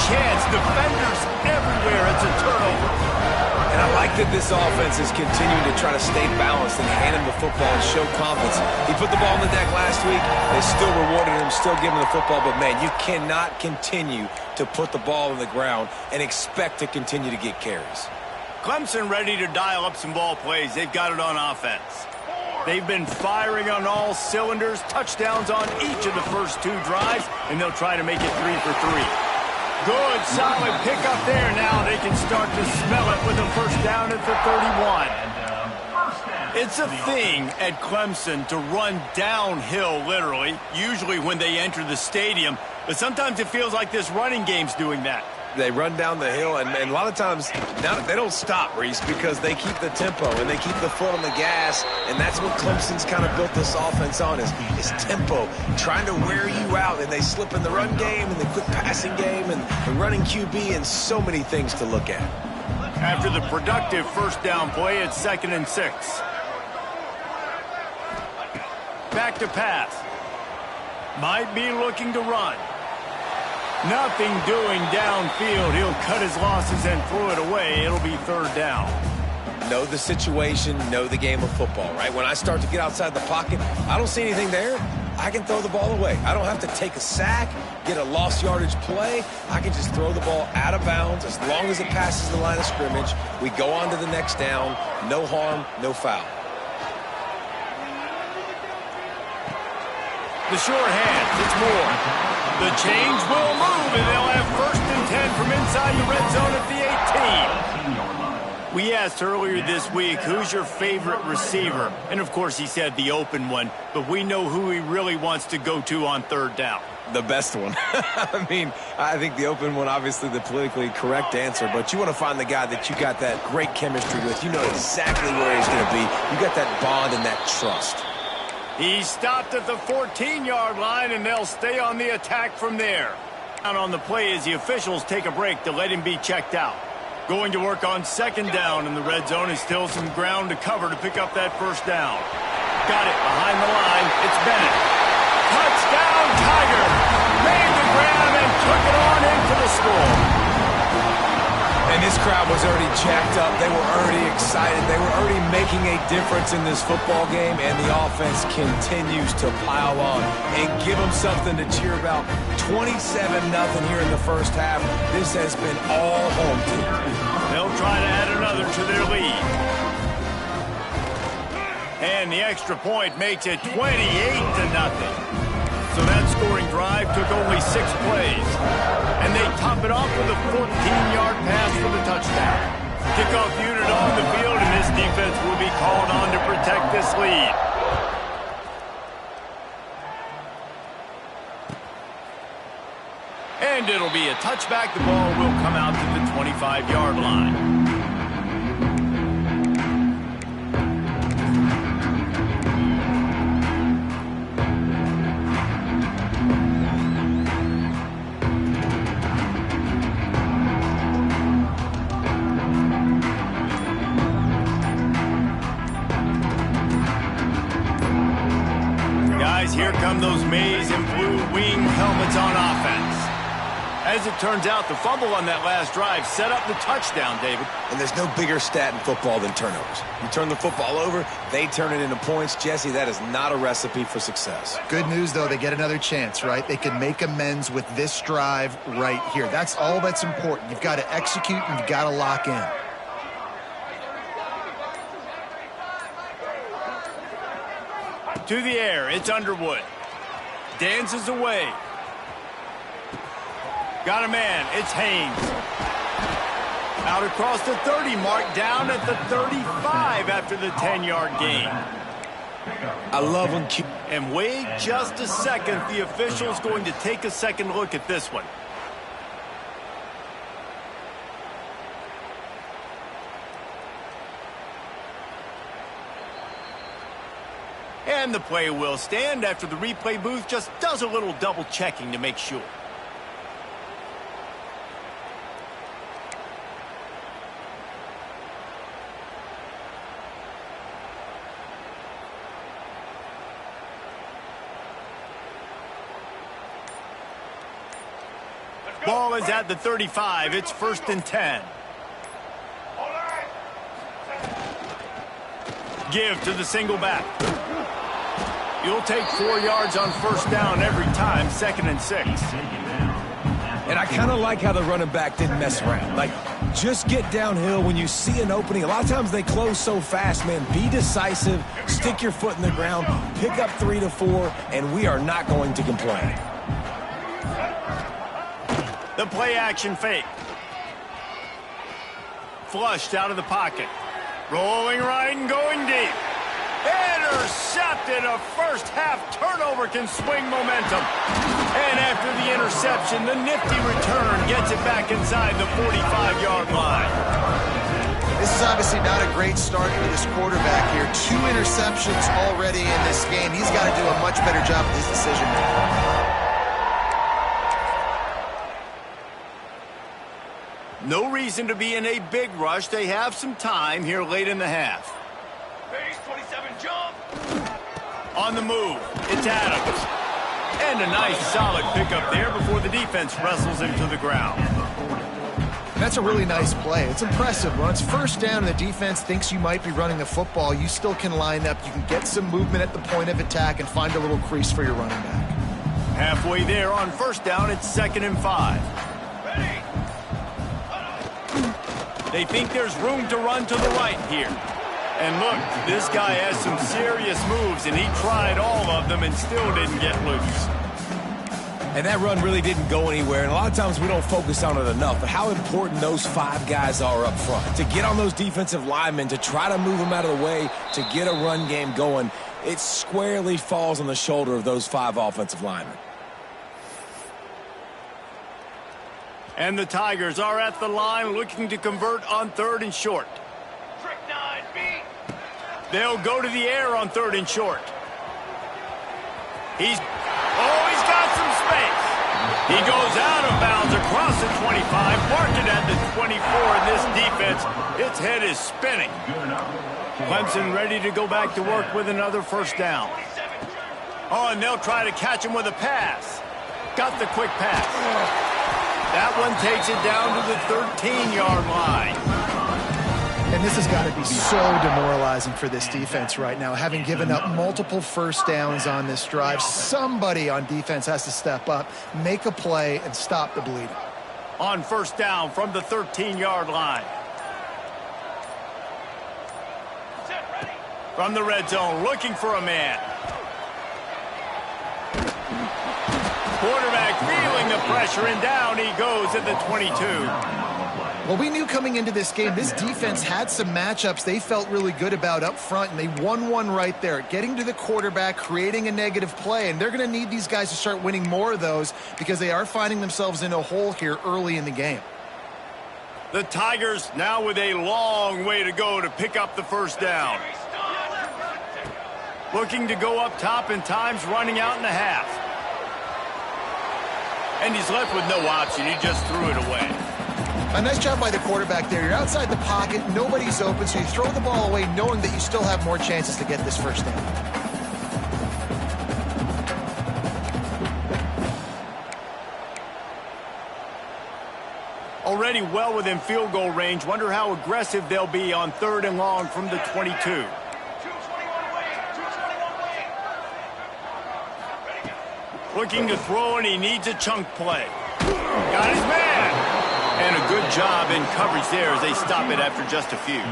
chance. Defenders everywhere. It's a turnover. And I like that this offense is continuing to try to stay balanced and hand him the football and show confidence. He put the ball on the deck last week. They still rewarded him, still giving him the football. But, man, you cannot continue to put the ball on the ground and expect to continue to get carries. Clemson ready to dial up some ball plays. They've got it on offense. They've been firing on all cylinders, touchdowns on each of the first 2 drives, and they'll try to make it 3 for 3. Good, solid pickup there. Now they can start to smell it with a first down at the 31. It's a thing at Clemson to run downhill, literally, usually when they enter the stadium, but sometimes it feels like this running game's doing that. They run down the hill, and a lot of times now they don't stop, Reese, because they keep the tempo and they keep the foot on the gas, and that's what Clemson's kind of built this offense on is tempo, trying to wear you out, and they slip in the run game and the quick passing game and the running QB and so many things to look at. After the productive first down play, it's 2nd and 6. Back to pass. Might be looking to run. Nothing doing downfield. He'll cut his losses and throw it away. It'll be 3rd down. Know the situation, know the game of football, right? When I start to get outside the pocket, I don't see anything there. I can throw the ball away. I don't have to take a sack, get a lost yardage play. I can just throw the ball out of bounds as long as it passes the line of scrimmage. We go on to the next down. No harm, no foul. The short hand, it's Moore. The chains will move, and they'll have 1st and 10 from inside the red zone at the 18. We asked earlier this week, who's your favorite receiver? And, of course, he said the open one, but we know who he really wants to go to on 3rd down. The best one. I mean, I think the open one, obviously the politically correct answer, but you want to find the guy that you got that great chemistry with. You know exactly where he's going to be. You got that bond and that trust. He stopped at the 14-yard line, and they'll stay on the attack from there. Down on the play as the officials take a break to let him be checked out. Going to work on 2nd down in the red zone is still some ground to cover to pick up that first down. Got it behind the line. It's Bennett. Touchdown, Tiger. Made the grab and took it on in for the score. And this crowd was already jacked up. They were already excited. They were already making a difference in this football game, and the offense continues to pile on and give them something to cheer about. 27-0 here in the first half. This has been all home team. They'll try to add another to their lead. And the extra point makes it 28-0. So that scoring drive took only 6 plays. And they top it off with a 14-yard pass for the touchdown. Kickoff unit on the field, and this defense will be called on to protect this lead. And it'll be a touchback. The ball will come out to the 25-yard line. Here come those maize and blue wing helmets on offense. As it turns out, the fumble on that last drive set up the touchdown, David. And there's no bigger stat in football than turnovers. You turn the football over, they turn it into points. Jesse, that is not a recipe for success. Good news, though, they get another chance, right? They can make amends with this drive right here. That's all that's important. You've got to execute and you've got to lock in. To the air, it's Underwood. Dances away. Got a man, it's Haynes. Out across the 30 mark, down at the 35 after the 10-yard gain. I love when And wait just a second, the official's going to take a second look at this one. And the play will stand after the replay booth just does a little double checking to make sure. Ball is at the 35. It's 1st and 10. Give to the single back. You'll take 4 yards on 1st down every time, 2nd and 6. And I kind of like how the running back didn't mess around. Like, just get downhill when you see an opening. A lot of times they close so fast, man. Be decisive, stick your foot in the ground, pick up 3 to 4, and we are not going to complain. The play action fake. Flushed out of the pocket. Rolling right and going deep. Intercepted. A first-half turnover can swing momentum. And after the interception, the nifty return gets it back inside the 45-yard line. This is obviously not a great start for this quarterback here. 2 interceptions already in this game. He's got to do a much better job with his decision-making. No reason to be in a big rush. They have some time here late in the half. Base 27 jump. On the move, it's Adams. And a nice solid pickup there before the defense wrestles him to the ground. That's a really nice play. It's impressive. When it's 1st down and the defense thinks you might be running the football, you still can line up. You can get some movement at the point of attack and find a little crease for your running back. Halfway there on 1st down, it's 2nd and 5. They think there's room to run to the right here. And look, this guy has some serious moves, and he tried all of them and still didn't get loose. And that run really didn't go anywhere, and a lot of times we don't focus on it enough, but how important those 5 guys are up front. To get on those defensive linemen, to try to move them out of the way, to get a run game going, it squarely falls on the shoulder of those 5 offensive linemen. And the Tigers are at the line looking to convert on 3rd and short. Trick 9B. They'll go to the air on 3rd and short. He's got some space. He goes out of bounds across the 25, marked it at the 24, and this defense, its head is spinning. Clemson ready to go back to work with another 1st down. Oh, and they'll try to catch him with a pass. Got the quick pass. That one takes it down to the 13-yard line. And this has got to be so demoralizing for this defense right now. Having given up multiple 1st downs on this drive, somebody on defense has to step up, make a play, and stop the bleeding. On 1st down from the 13-yard line. From the red zone, looking for a man. Quarterback feeling the pressure, and down he goes at the 22. Well, we knew coming into this game, this defense had some matchups they felt really good about up front, and they won one right there. Getting to the quarterback, creating a negative play, and they're going to need these guys to start winning more of those because they are finding themselves in a hole here early in the game. The Tigers now with a long way to go to pick up the 1st down. Looking to go up top, and time's running out in the half. And he's left with no option. He just threw it away. A nice job by the quarterback there. You're outside the pocket. Nobody's open, so you throw the ball away knowing that you still have more chances to get this 1st down. Already well within field goal range. Wonder how aggressive they'll be on 3rd and long from the 22. Looking to throw, and he needs a chunk play. Got his man. And a good job in coverage there as they stop it after just a few.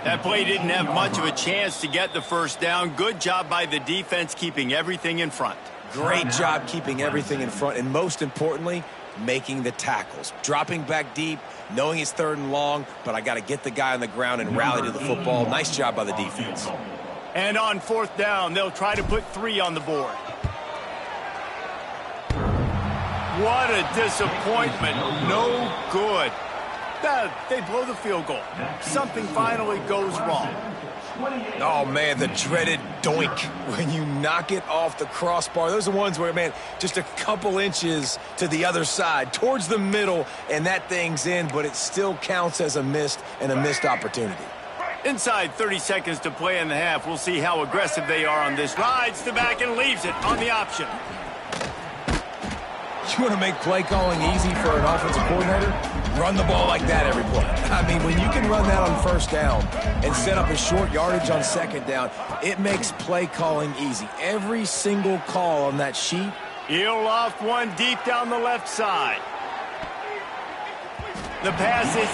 That play didn't have much of a chance to get the 1st down. Good job by the defense keeping everything in front. Great job keeping everything in front, and most importantly, making the tackles. Dropping back deep, knowing it's 3rd and long, but I got to get the guy on the ground and rally to the football. Nice job by the defense. And on 4th down, they'll try to put 3 on the board. What a disappointment. No good. They blow the field goal. Something finally goes wrong. Oh, man, the dreaded doink when you knock it off the crossbar. Those are the ones where, man, just a couple inches to the other side, towards the middle, and that thing's in, but it still counts as a missed opportunity. Inside 30 seconds to play in the half. We'll see how aggressive they are on this. Rides the back and leaves it on the option. You want to make play calling easy for an offensive coordinator? Run the ball like that every play. I mean, when you can run that on first down and set up a short yardage on second down, it makes play calling easy. Every single call on that sheet. He'll loft one deep down the left side. The pass is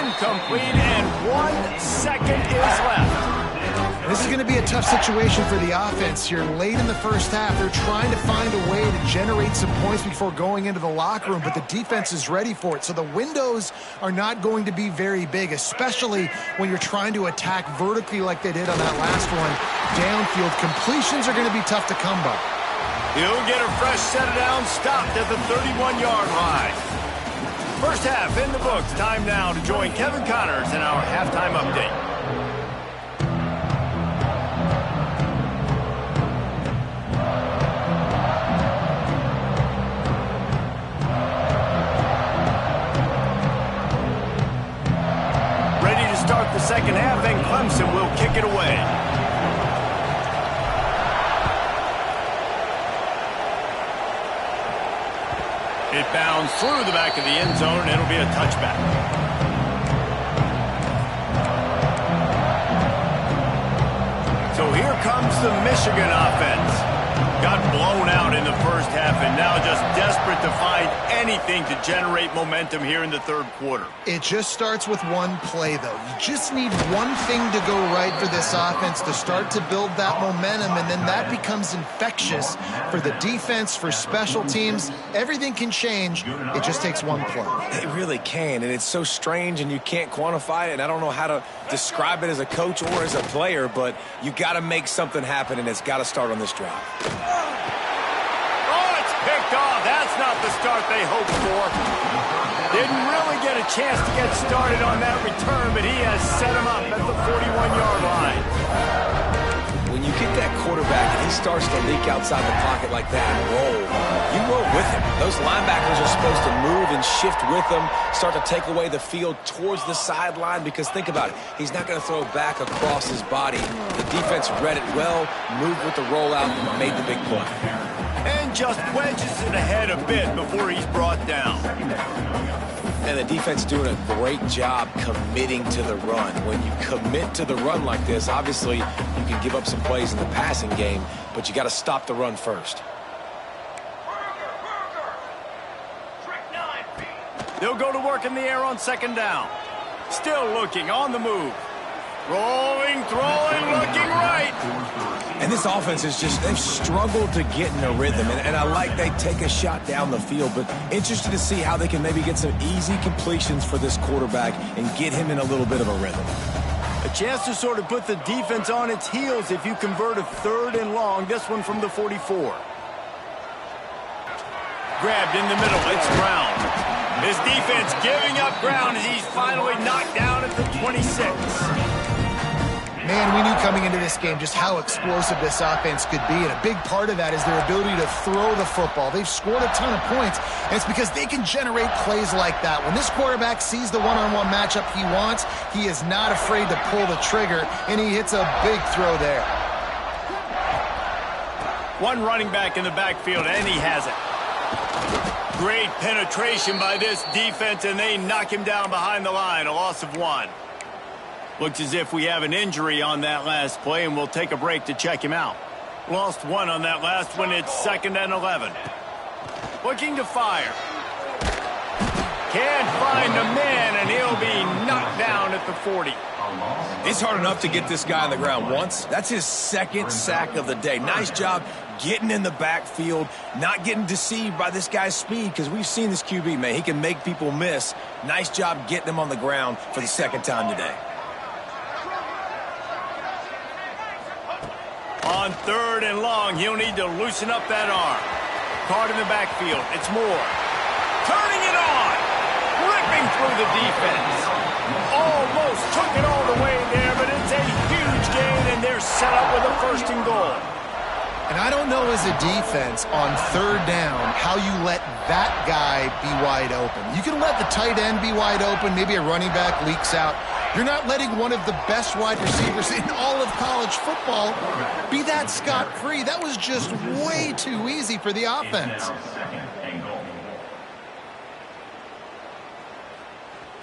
incomplete, and 1 second is left. This is going to be a tough situation for the offense here. Late in the first half, they're trying to find a way to generate some points before going into the locker room, but the defense is ready for it. So the windows are not going to be very big, especially when you're trying to attack vertically like they did on that last one. Downfield completions are going to be tough to come by. He'll get a fresh set of downs stopped at the 31-yard line. First half in the books. Time now to join Kevin Connors in our halftime update. Start the second half, and Clemson will kick it away. It bounds through the back of the end zone, and it'll be a touchback. So here comes the Michigan offense. Got blown out in the first half and now just desperate to find anything to generate momentum here in the third quarter. It just starts with one play, though. You just need one thing to go right for this offense to start to build that momentum, and then that becomes infectious for the defense, for special teams. Everything can change. It just takes one play. It really can, and it's so strange, and you can't quantify it, and I don't know how to describe it as a coach or as a player, but you got to make something happen, and it's got to start on this drive. Oh, it's picked off. That's not the start they hoped for. Didn't really get a chance to get started on that return, but he has set him up at the 41-yard line. When you get that quarterback and he starts to leak outside the pocket like that and roll, you roll with him. Those linebackers are supposed to move and shift with him, start to take away the field towards the sideline, because think about it. He's not going to throw back across his body. The defense read it well, moved with the rollout, and made the big play. And just wedges it ahead a bit before he's brought down. And the defense doing a great job committing to the run. When you commit to the run like this, obviously you can give up some plays in the passing game, but you got to stop the run first. They'll go to work in the air on second down. Still looking on the move. Rolling, throwing, looking right. And this offense is just, they've struggled to get in a rhythm. And I like they take a shot down the field, but interested to see how they can maybe get some easy completions for this quarterback and get him in a little bit of a rhythm. A chance to sort of put the defense on its heels if you convert a 3rd and long. This one from the 44. Grabbed in the middle. It's Brown. His defense giving up ground as he's finally knocked down at the 26. Man, we knew coming into this game just how explosive this offense could be, and a big part of that is their ability to throw the football. They've scored a ton of points, and it's because they can generate plays like that. When this quarterback sees the one-on-one matchup he wants, he is not afraid to pull the trigger, and he hits a big throw there. One running back in the backfield, and he has it. Great penetration by this defense, and they knock him down behind the line. A loss of 1. Looks as if we have an injury on that last play, and we'll take a break to check him out. Lost 1 on that last one. It's 2nd and 11. Looking to fire. Can't find a man, and he'll be knocked down at the 40. It's hard enough to get this guy on the ground once. That's his 2nd sack of the day. Nice job getting in the backfield, not getting deceived by this guy's speed, because we've seen this QB, man. He can make people miss. Nice job getting him on the ground for the 2nd time today. On 3rd and long, he'll need to loosen up that arm. Caught in the backfield. It's Moore. Turning it on. Ripping through the defense. Almost took it all the way there, but it's a huge gain, and they're set up with a 1st and goal. And I don't know as a defense on 3rd down how you let that guy be wide open. You can let the tight end be wide open. Maybe a running back leaks out. You're not letting one of the best wide receivers in all of college football be that scot-free. That was just way too easy for the offense.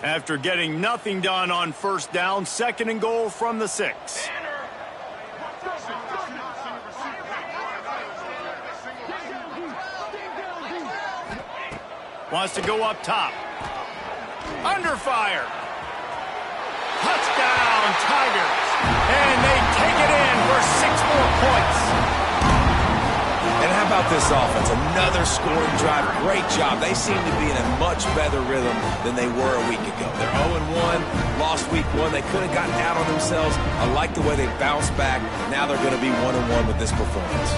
After getting nothing done on first down, 2nd and goal from the 6. Wants to go up top. Under fire. Touchdown, Tigers. And they take it in for 6 more points. And how about this offense? Another scoring drive. Great job. They seem to be in a much better rhythm than they were a week ago. They're 0-1, lost week 1. They could have gotten down on themselves. I like the way they bounced back. Now they're going to be 1-1 with this performance.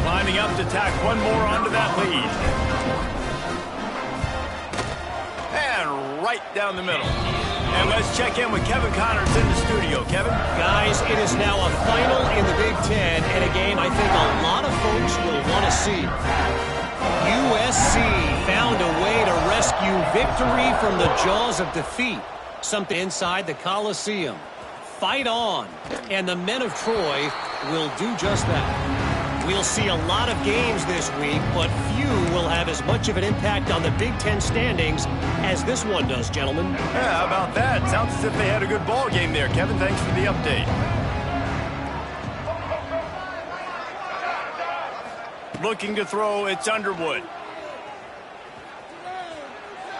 Lining up to tack one more onto that lead. And right down the middle. And let's check in with Kevin Connors in the studio. Kevin? Guys, it is now a final in the Big Ten and a game I think a lot of folks will want to see. USC found a way to rescue victory from the jaws of defeat. Something inside the Coliseum. Fight on. And the men of Troy will do just that. We'll see a lot of games this week, but few will have as much of an impact on the Big Ten standings as this one does, gentlemen. Yeah, how about that? Sounds as if they had a good ball game there. Kevin, thanks for the update. Looking to throw, it's Underwood.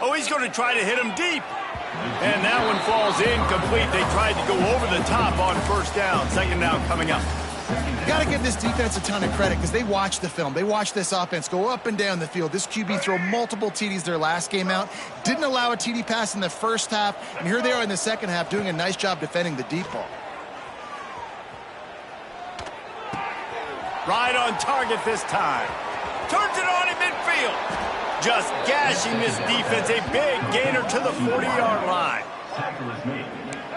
Oh, he's going to try to hit him deep. And that one falls incomplete. They tried to go over the top on first down. 2nd down coming up. You got to give this defense a ton of credit because they watched the film. They watched this offense go up and down the field. This QB throw multiple TDs their last game out. Didn't allow a TD pass in the first half. And here they are in the second half doing a nice job defending the deep ball. Right on target this time. Turns it on in midfield. Just gashing this defense. A big gainer to the 40-yard line.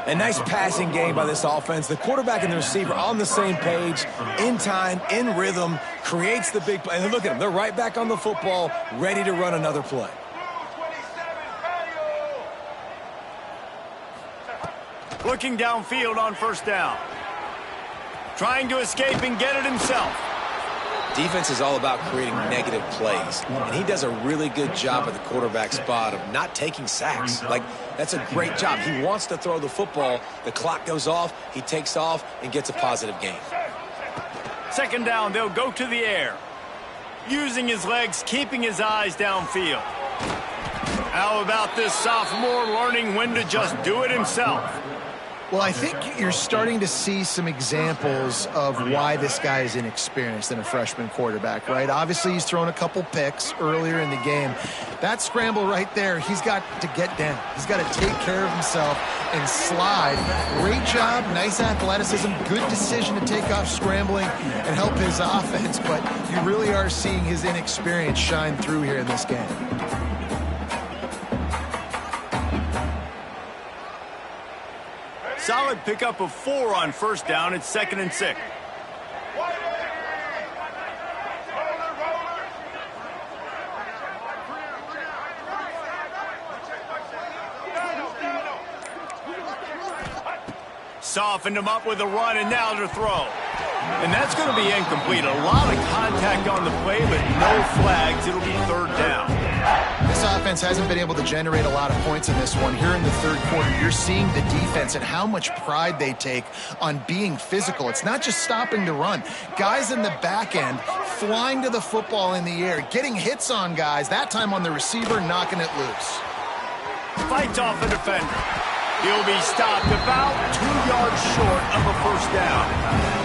A nice passing game by this offense. The quarterback and the receiver on the same page, in time, in rhythm, creates the big play. And look at them. They're right back on the football, ready to run another play. Looking downfield on first down. Trying to escape and get it himself. Defense is all about creating negative plays, and he does a really good job at the quarterback spot of not taking sacks. Like, that's a great job. He wants to throw the football. The clock goes off. He takes off and gets a positive gain. 2nd down, they'll go to the air. Using his legs, keeping his eyes downfield. How about this sophomore learning when to just do it himself? Well, I think you're starting to see some examples of why this guy is inexperienced in a freshman quarterback, right? Obviously, he's thrown a couple picks earlier in the game. That scramble right there, he's got to get down. He's got to take care of himself and slide. Great job, nice athleticism, good decision to take off scrambling and help his offense, but you really are seeing his inexperience shine through here in this game. Solid pickup of 4 on first down. It's 2nd and 6. Softened him up with a run, and now to throw. And that's going to be incomplete. A lot of contact on the play, but no flags. It'll be 3rd down. This offense hasn't been able to generate a lot of points in this one. Here in the 3rd quarter, you're seeing the defense and how much pride they take on being physical. It's not just stopping to run. Guys in the back end flying to the football in the air, getting hits on guys, that time on the receiver, knocking it loose. Fights off a defender. He'll be stopped about 2 yards short of a first down.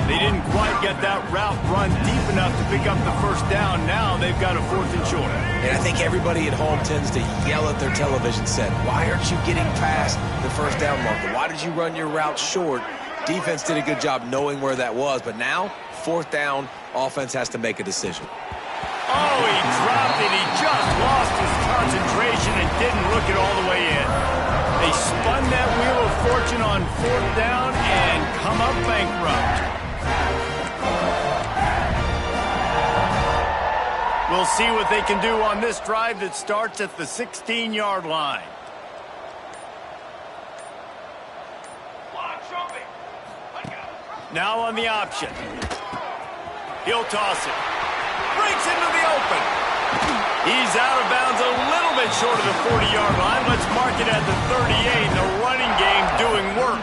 They didn't quite get that route run deep enough to pick up the first down. Now they've got a 4th and short. And I think everybody at home tends to yell at their television set, why aren't you getting past the first down marker? Why did you run your route short? Defense did a good job knowing where that was, but now, 4th down, offense has to make a decision. Oh, he dropped it. He just lost his concentration and didn't look it all the way in. They spun that wheel of fortune on 4th down and come up bankrupt. We'll see what they can do on this drive that starts at the 16-yard line. Now on the option. He'll toss it. breaks into the open. He's out of bounds a little bit short of the 40-yard line. Let's mark it at the 38. The running game doing work.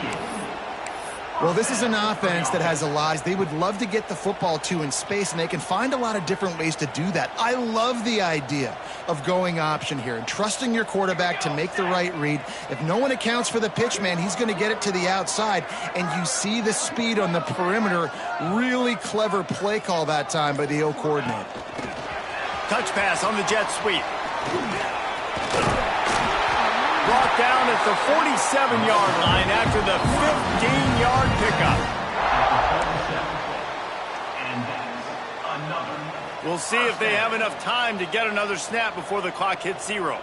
Well, this is an offense that has a lot. They would love to get the football to in space, and they can find a lot of different ways to do that. I love the idea of going option here and trusting your quarterback to make the right read. If no one accounts for the pitch, man, he's going to get it to the outside, and you see the speed on the perimeter. Really clever play call that time by the O coordinator. Touch pass on the jet sweep. Brought down at the 47-yard line after the 15-yard pickup. We'll see if they have enough time to get another snap before the clock hits 0.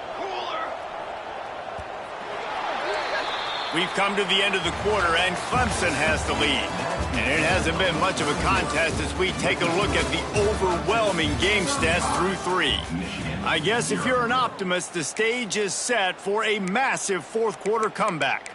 We've come to the end of the quarter, and Clemson has the lead. And it hasn't been much of a contest as we take a look at the overwhelming game stats through 3. I guess if you're an optimist, the stage is set for a massive fourth-quarter comeback.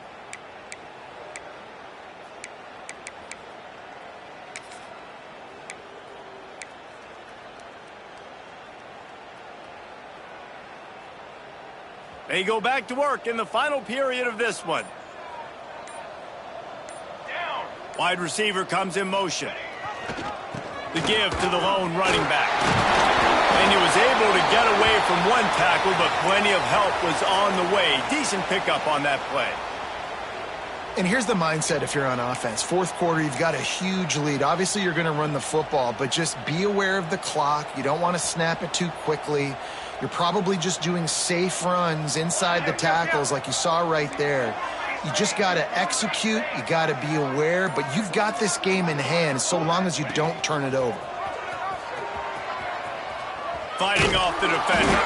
They go back to work in the final period of this one. Wide receiver comes in motion. The give to the lone running back. And he was able to get away from one tackle, but plenty of help was on the way. Decent pickup on that play. And here's the mindset if you're on offense. Fourth quarter, you've got a huge lead. Obviously, you're going to run the football, but just be aware of the clock. You don't want to snap it too quickly. You're probably just doing safe runs inside the tackles like you saw right there. You just got to execute. You got to be aware, but you've got this game in hand so long as you don't turn it over. Fighting off the defender.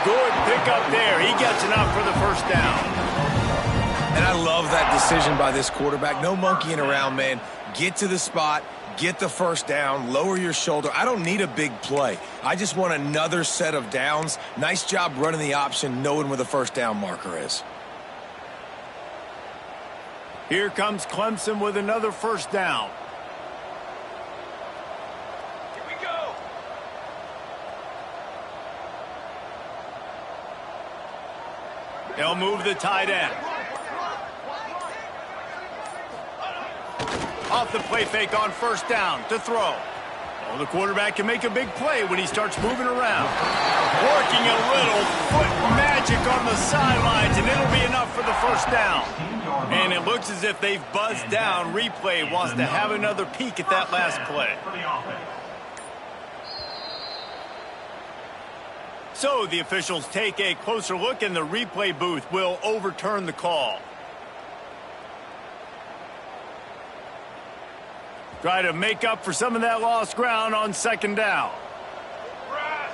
Good pickup there. He gets enough for the first down. And I love that decision by this quarterback. No monkeying around, man. Get to the spot, get the first down, lower your shoulder. I don't need a big play. I just want another set of downs. Nice job running the option, knowing where the first down marker is. Here comes Clemson with another first down. Here we go. They'll move the tight end. Off the play fake on first down to throw. Well, the quarterback can make a big play when he starts moving around. Working a little foot magic on the sidelines, and it'll be enough for the first down. And it looks as if they've buzzed down. Replay wants to have another peek at that last play. So the officials take a closer look, and the replay booth will overturn the call. Try to make up for some of that lost ground on second down. Brass.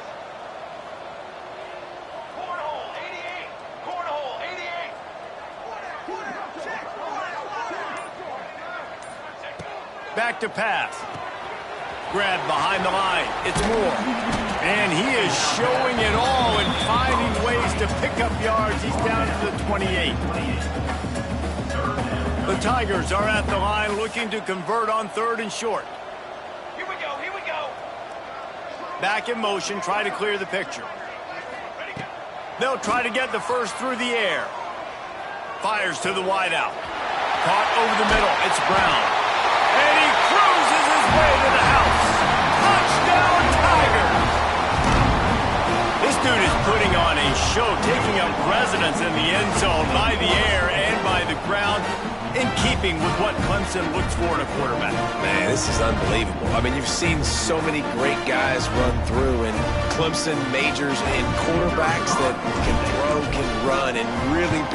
Cornhole 88. Cornhole 88. Back to pass. Grab behind the line. It's Moore. And he is showing it all and finding ways to pick up yards. He's down to the 28. The Tigers are at the line looking to convert on third and short. Here we go. Here we go. Back in motion, try to clear the picture. Ready, go. They'll try to get the first through the air. Fires to the wideout. Caught over the middle. It's Brown. And he cruises his way to the house. Touchdown, Tigers! This dude is putting on a show, taking up residence in the end zone by the air and by the ground, in keeping with what Clemson looks for in a quarterback. Man, this is unbelievable. I mean, you've seen so many great guys run through, and Clemson majors in quarterbacks that can throw, can run, and really be